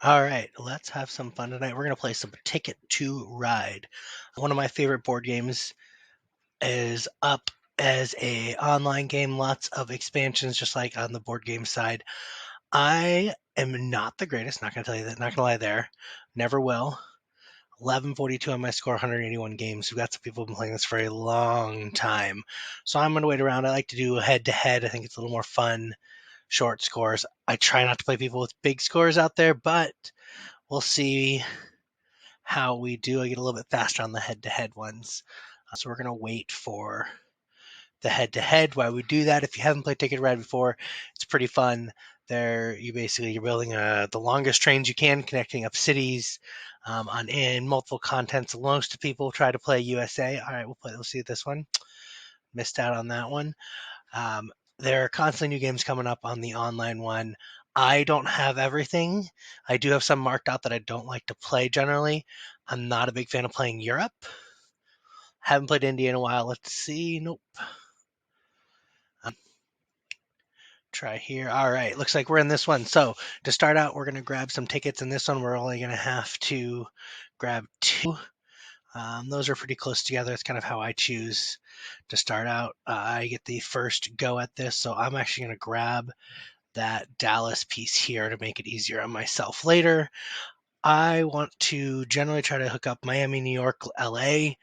All right, let's have some fun tonight. We're going to play some Ticket to Ride. One of my favorite board games is up as a online game, lots of expansions just like on the board game side. I am not the greatest, not going to tell you that, not going to lie there. Never will. 1142 on my score, 181 games. We've got some people who've been playing this for a long time. So I'm going to wait around. I like to do head to head. I think it's a little more fun, short scores. I try not to play people with big scores out there, but we'll see how we do. I get a little bit faster on the head-to-head ones. So we're going to wait for the head-to-head. While we do that, if you haven't played Ticket to Ride before, it's pretty fun. There, you're building the longest trains you can, connecting up cities on in multiple contents. Most of people try to play USA. All right, we'll see this one. Missed out on that one. There are constantly new games coming up on the online one. I don't have everything. I do have some marked out that I don't like to play generally. I'm not a big fan of playing Europe. Haven't played India in a while. Let's see. Nope. Um, Try here. All right. Looks like we're in this one. So to start out, we're going to grab some tickets. In this one, we're only going to have to grab two. Those are pretty close together. It's kind of how I choose to start out. I get the first go at this. So I'm actually going to grab that Dallas piece here to make it easier on myself later. I want to generally try to hook up Miami, New York, LA,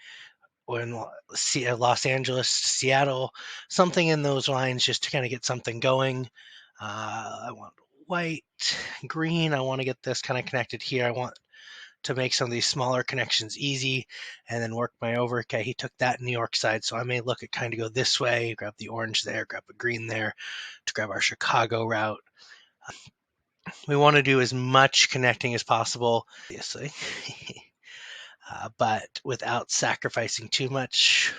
or in Los Angeles, Seattle, something in those lines just to kind of get something going. I want white, green. I want to get this kind of connected here. I want to make some of these smaller connections easy and then work my over. Okay, he took that New York side, so I may look at kind of go this way, grab the orange there, grab a green there to grab our Chicago route. We want to do as much connecting as possible, obviously, but without sacrificing too much.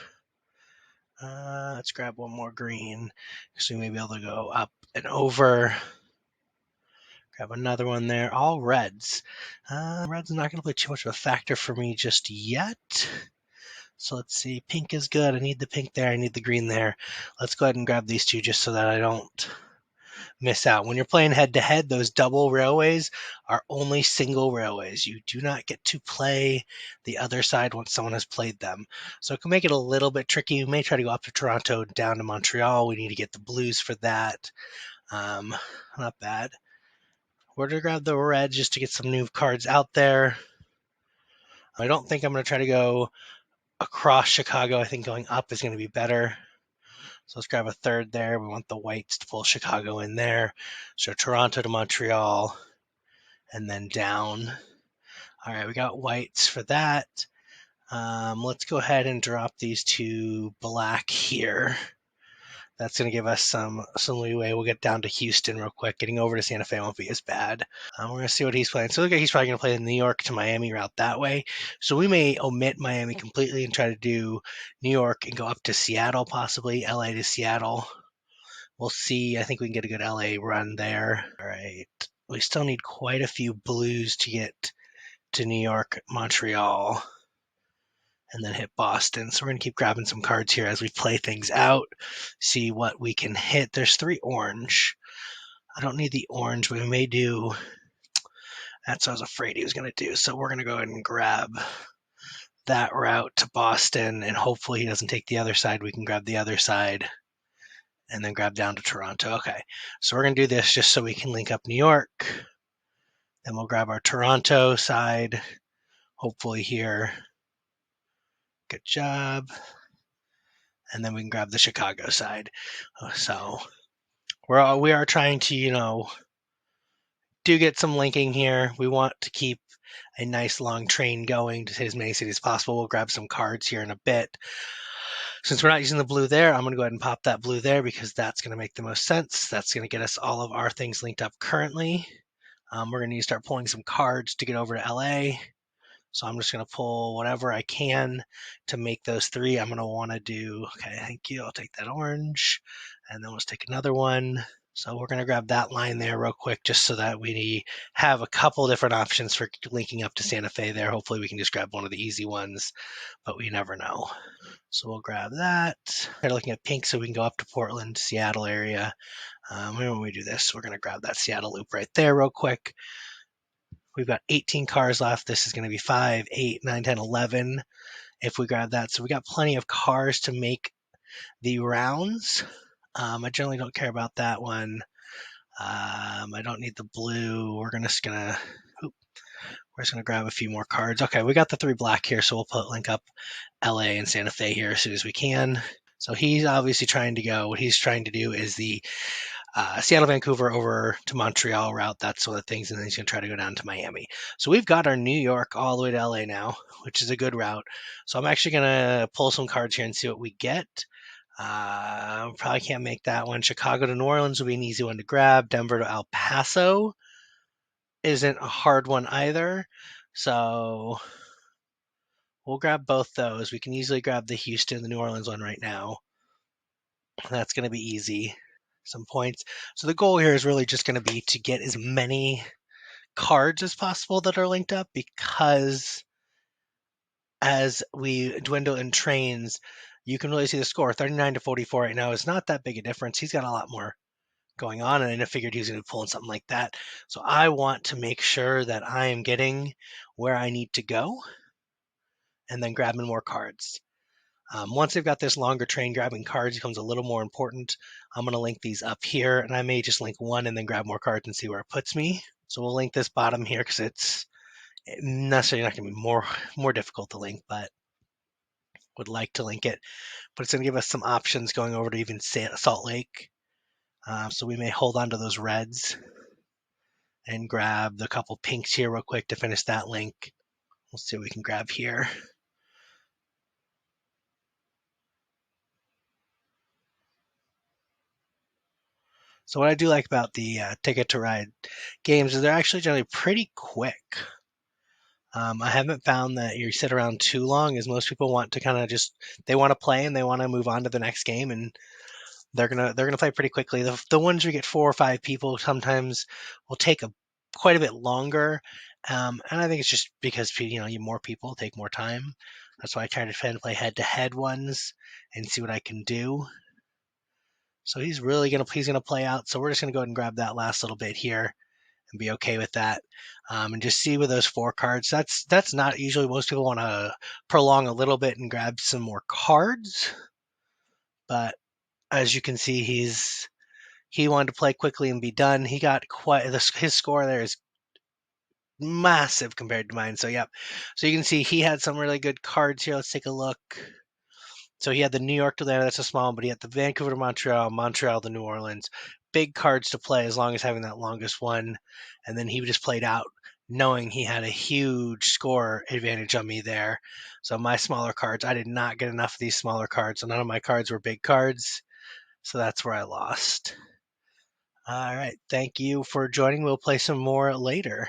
Let's grab one more green so we may be able to go up and over. Grab another one there. All reds. Red's not going to play too much of a factor for me just yet. So let's see. Pink is good. I need the pink there. I need the green there. Let's go ahead and grab these two just so that I don't miss out. When you're playing head to head, those double railways are only single railways. You do not get to play the other side once someone has played them. So it can make it a little bit tricky. We may try to go up to Toronto, down to Montreal. We need to get the blues for that. Not bad. We're going to grab the red just to get some new cards out there. I don't think I'm going to try to go across Chicago. I think going up is going to be better. So let's grab a third there. We want the whites to pull Chicago in there. So Toronto to Montreal and then down. All right, we got whites for that. Let's go ahead and drop these to black here. That's going to give us some leeway. We'll get down to Houston real quick. Getting over to Santa Fe won't be as bad. We're going to see what he's playing. So look like he's probably going to play the New York to Miami route that way. So we may omit Miami completely and try to do New York and go up to Seattle, possibly LA to Seattle. We'll see. I think we can get a good LA run there. All right. We still need quite a few blues to get to New York, Montreal, and then hit Boston. So we're going to keep grabbing some cards here as we play things out, see what we can hit. There's 3 orange. I don't need the orange, but we may do. That's what I was afraid he was going to do. So we're going to go ahead and grab that route to Boston, and hopefully he doesn't take the other side. We can grab the other side and then grab down to Toronto. Okay, so we're going to do this just so we can link up New York. Then we'll grab our Toronto side, hopefully here. Good job. And then we can grab the Chicago side. So we are trying to, do get some linking here. We want to keep a nice long train going to hit as many cities as possible. We'll grab some cards here in a bit. Since we're not using the blue there, I'm going to go ahead and pop that blue there because that's going to make the most sense. That's going to get us all of our things linked up currently. We're going to need to start pulling some cards to get over to LA. So I'm just going to pull whatever I can to make those 3. I'm going to want to do, okay, thank you. I'll take that orange. And then let's take another one. So we're going to grab that line there real quick just so that we have a couple different options for linking up to Santa Fe there. Hopefully we can just grab one of the easy ones, but we never know. So we'll grab that. We're looking at pink so we can go up to Portland, Seattle area. When we do this, we're going to grab that Seattle loop right there real quick. We've got 18 cars left. This is going to be 5, 8, 9, 10, 11 if we grab that. So we got plenty of cars to make the rounds. I generally don't care about that one. I don't need the blue. We're just gonna grab a few more cards. Okay, we got the 3 black here, so we'll link up LA and Santa Fe here as soon as we can. So he's obviously trying to go. What he's trying to do is the Seattle, Vancouver over to Montreal route. That's one of the things, and then he's going to try to go down to Miami. So we've got our New York all the way to LA now, which is a good route. So I'm actually going to pull some cards here and see what we get. Probably can't make that one. Chicago to New Orleans will be an easy one to grab. Denver to El Paso isn't a hard one either. So we'll grab both those. We can easily grab the Houston, the New Orleans one right now. That's going to be easy. Some points. So the goal here is really just going to be to get as many cards as possible that are linked up, because as we dwindle in trains, you can really see the score. 39 to 44 right now is not that big a difference. He's got a lot more going on, and I figured he was going to be pulling something like that. So I want to make sure that I am getting where I need to go and then grabbing more cards. Once I've got this longer train, grabbing cards becomes a little more important. I'm going to link these up here, and I may just link one and then grab more cards and see where it puts me. So we'll link this bottom here because it's necessarily not going to be more difficult to link, but would like to link it. But it's going to give us some options going over to even Salt Lake. So we may hold on to those reds and grab the couple pinks here real quick to finish that link. We'll see what we can grab here. So what I do like about the Ticket to Ride games is they're actually generally pretty quick. I haven't found that you sit around too long, as most people want to kind of they want to play and they want to move on to the next game, and they're gonna play pretty quickly. The ones we get 4 or 5 people sometimes will take quite a bit longer, and I think it's just because you more people take more time. That's why I try to play head-to-head ones and see what I can do. So he's gonna play out. So we're just gonna go ahead and grab that last little bit here and be okay with that, and just see with those 4 cards. That's not usually, most people want to prolong a little bit and grab some more cards, but as you can see, he wanted to play quickly and be done. He got his score there is massive compared to mine. So yep. So you can see he had some really good cards here. Let's take a look. So he had the New York to Atlanta, that's a small one, but he had the Vancouver to Montreal, Montreal to New Orleans. Big cards to play as long as having that longest one. And then he just played out knowing he had a huge score advantage on me there. So my smaller cards, I did not get enough of these smaller cards. So none of my cards were big cards. So that's where I lost. All right. Thank you for joining. We'll play some more later.